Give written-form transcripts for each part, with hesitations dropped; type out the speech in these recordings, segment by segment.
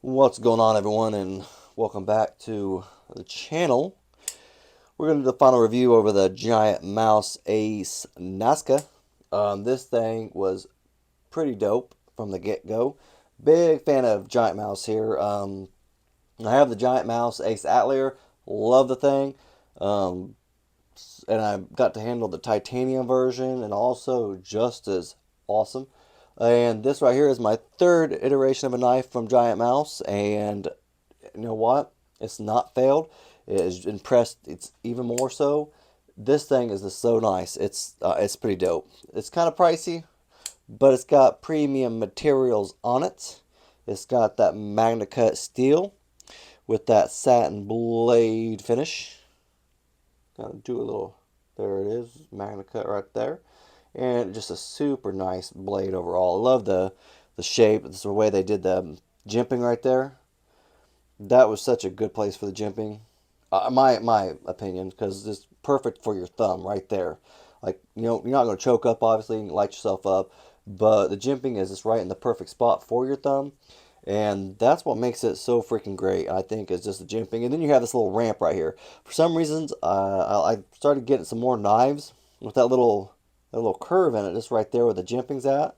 What's going on, everyone, and welcome back to the channel. We're going to do the final review over the Giant Mouse Ace Nazca. This thing was pretty dope from the get-go. Big fan of Giant Mouse here. I have the Giant Mouse Ace Atelier. Love the thing. Um, and I got to handle the titanium version, and also just as awesome. And this right here is my third iteration of a knife from Giant Mouse, and you know what? It's not failed. It is impressed. It's even more so. This thing is just so nice. It's pretty dope. It's kind of pricey, but it's got premium materials on it. It's got that Magna Cut steel with that satin blade finish. Gotta do a little. There it is, Magna Cut right there, and just a super nice blade overall. I love the shape. It's the way they did the jimping right there. That was such a good place for the jimping. My opinion, because it's perfect for your thumb right there. Like, you're not going to choke up, obviously, and light yourself up, but the jimping is just right in the perfect spot for your thumb, and that's what makes it so freaking great. I think is just the jimping, and then you have this little ramp right here. For some reasons, I started getting some more knives with that little curve in it, just right there where the jimping's at.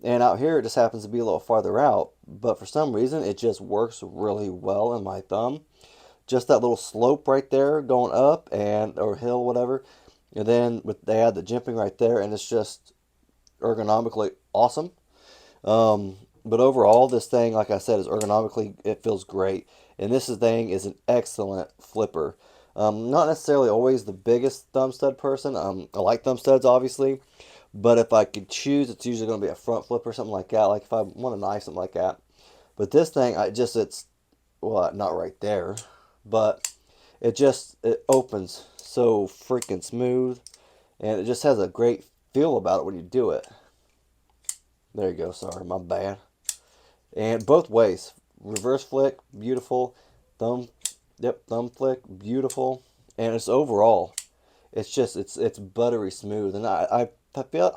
And out here, it just happens to be a little farther out. But for some reason, it just works really well in my thumb. Just that little slope right there going up and or hill, whatever. And then they add the jimping right there, and it's just ergonomically awesome. But overall, this thing, like I said, is ergonomically, it feels great. And this thing is an excellent flipper. Not necessarily always the biggest thumb stud person. I like thumb studs, obviously. But if I could choose, it's usually going to be a front flip or something like that. Like if I want a knife, something like that. But this thing, it's, well, not right there. But it opens so freaking smooth. And it just has a great feel about it when you do it. There you go. Sorry, my bad. And both ways. Reverse flick, beautiful. Thumb, yep, thumb flick, beautiful. And it's overall, it's buttery smooth. And I feel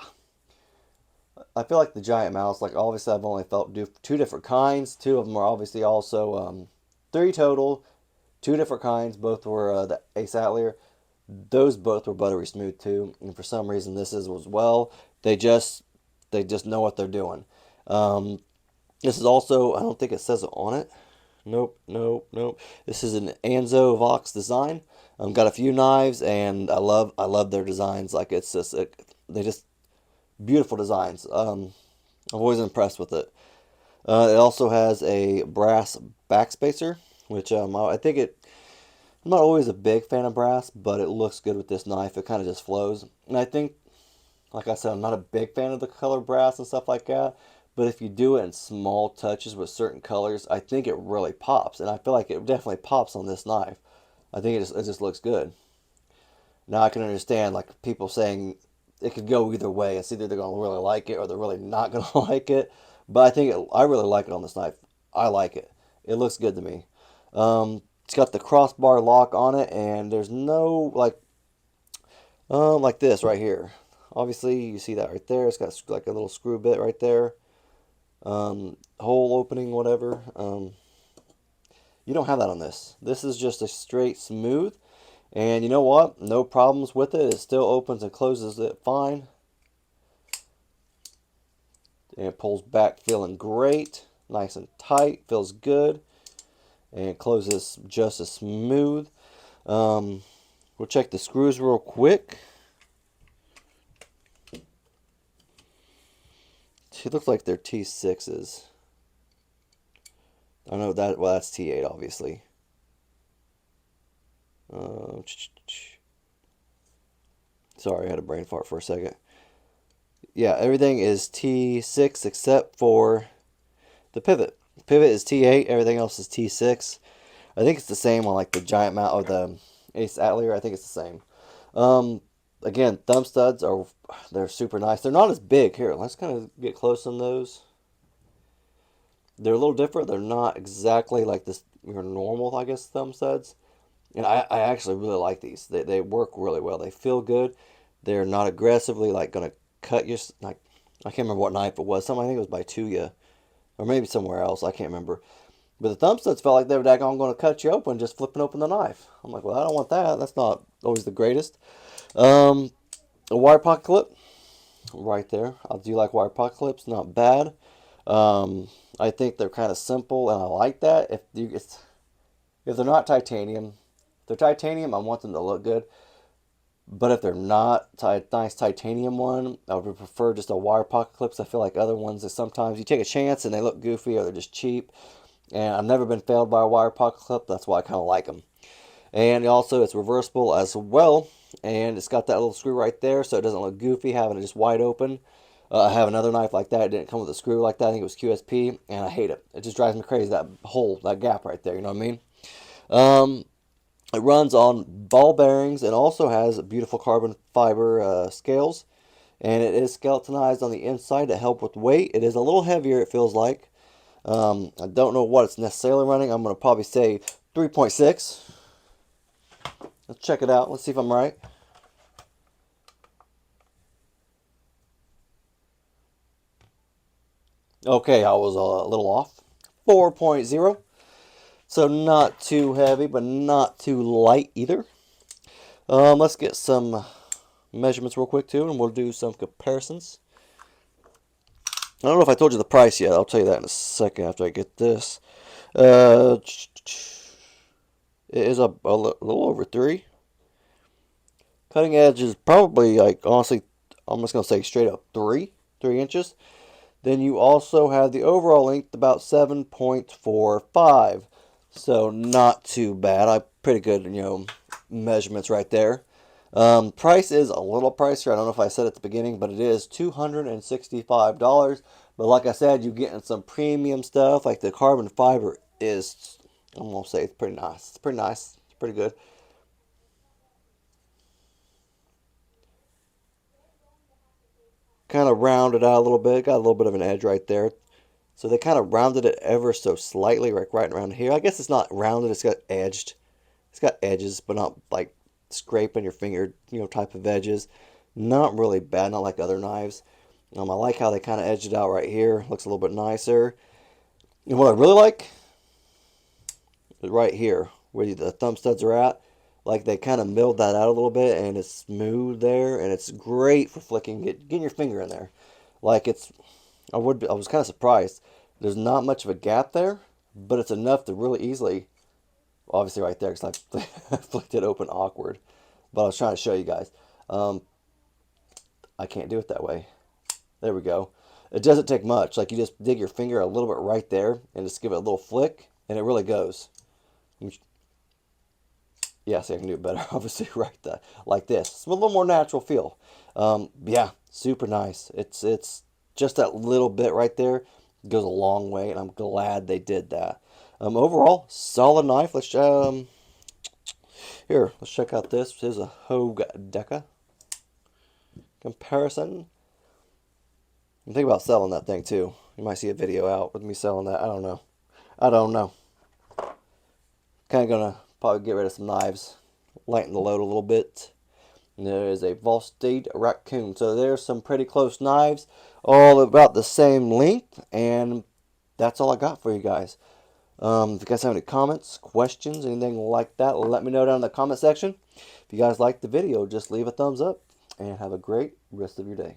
like the Giant Mouse, like obviously I've only felt two different kinds. Two of them are obviously also three total, two different kinds. Both were the Ace Atelier. Those both were buttery smooth too, and for some reason this is as well. They just they just know what they're doing. Um, this is also, I don't think it says it on it. Nope, nope, nope. This is an Anzo Vox design. Got a few knives, and I love their designs. Like they just beautiful designs. I'm always impressed with it. It also has a brass backspacer, which I think it. I'm not always a big fan of brass, but it looks good with this knife. It kind of just flows, and I think, like I said, I'm not a big fan of the color brass and stuff like that. But if you do it in small touches with certain colors, I think it really pops, and I feel like it definitely pops on this knife. I think it just looks good. Now I can understand like people saying it could go either way. It's either they're gonna really like it or they're really not gonna like it. But I really like it on this knife. I like it. It looks good to me. It's got the crossbar lock on it, and there's no like this right here. Obviously, you see that right there. It's got like a little screw bit right there. Hole opening, whatever. You don't have that on this. This is just a straight smooth. And you know what? No problems with it. It still opens and closes it fine. And it pulls back feeling great. Nice and tight. Feels good. And it closes just as smooth. We'll check the screws real quick. It looks like they're T6s. I know that, well, that's T8, obviously. Uh, Sorry, I had a brain fart for a second. Yeah, everything is T6 except for the pivot. Pivot is T8, everything else is T6. I think it's the same on like the Giant Mount or the Ace Atelier. I think it's the same. Um, Again, thumb studs they're super nice. They're not as big. Here, let's kind of get close on those. They're a little different. They're not exactly like this your normal, I guess, thumb studs. And I actually really like these. They work really well. They feel good. They're not aggressively like gonna cut your I can't remember what knife it was. Something, I think it was by Tuya or maybe somewhere else. I can't remember. But the thumb studs felt like they were daggone going to cut you open just flipping open the knife. I'm like, well, I don't want that. That's not always the greatest. A wire pocket clip right there. I do like wire pocket clips. Not bad. I think they're kind of simple, and I like that. If they're not titanium, if they're titanium, I want them to look good. But if they're not nice titanium one, I would prefer just a wire pocket clips. I feel like other ones that sometimes you take a chance and they look goofy or they're just cheap. And I've never been failed by a wire pocket clip. That's why I kind of like them. And also it's reversible as well. And it's got that little screw right there so it doesn't look goofy having it just wide open. I have another knife like that. It didn't come with a screw like that. I think it was QSP. And I hate it. It just drives me crazy, that hole, that gap right there. You know what I mean? It runs on ball bearings and also has beautiful carbon fiber scales. And it is skeletonized on the inside to help with weight. It is a little heavier, it feels like. I don't know what it's necessarily running. I'm going to probably say 3.6. Let's check it out. Let's see if I'm right. Okay, I was a little off. 4.0. So not too heavy, but not too light either. Let's get some measurements real quick too, and we'll do some comparisons. I don't know if I told you the price yet. I'll tell you that in a second after I get this. It is a little over 3. Cutting edge is probably, like, honestly, I'm just going to say straight up 3 inches. Then you also have the overall length about 7.45. So not too bad. Pretty good, measurements right there. Price is a little pricier. I don't know if I said at the beginning, but it is $265. But like I said, you're getting some premium stuff. Like the carbon fiber is, I'm going to say it's pretty nice. It's pretty nice. It's pretty good. Kind of rounded out a little bit. Got a little bit of an edge right there. So they kind of rounded it ever so slightly, like right around here. I guess it's not rounded. It's got edged. It's got edges, but not like scraping your finger, type of edges. Not really bad. Not like other knives. I like how they kind of edged it out right here. Looks a little bit nicer. And what I really like is right here, where the thumb studs are at. Like they kind of milled that out a little bit, and it's smooth there, and it's great for flicking, getting your finger in there. Like I was kind of surprised. There's not much of a gap there, but it's enough to really easily, obviously right there, because I flicked it open awkward. But I was trying to show you guys. I can't do it that way. There we go. It doesn't take much. Like you just dig your finger a little bit right there and just give it a little flick, and it really goes. Yeah, see, I can do it better, obviously, right there, like this. It's a little more natural feel. Yeah, super nice. It's just that little bit right there goes a long way, and I'm glad they did that. Overall, solid knife. Let's check out this. This is a Hogue Deca comparison. And think about selling that thing too. You might see a video out with me selling that. I don't know. I don't know. Kind of gonna probably get rid of some knives, lighten the load a little bit. And there is a Volstead Raccoon. So there's some pretty close knives, all about the same length, and that's all I got for you guys. If you guys have any comments, questions, anything like that, let me know down in the comment section. If you guys liked the video, just leave a thumbs up, and have a great rest of your day.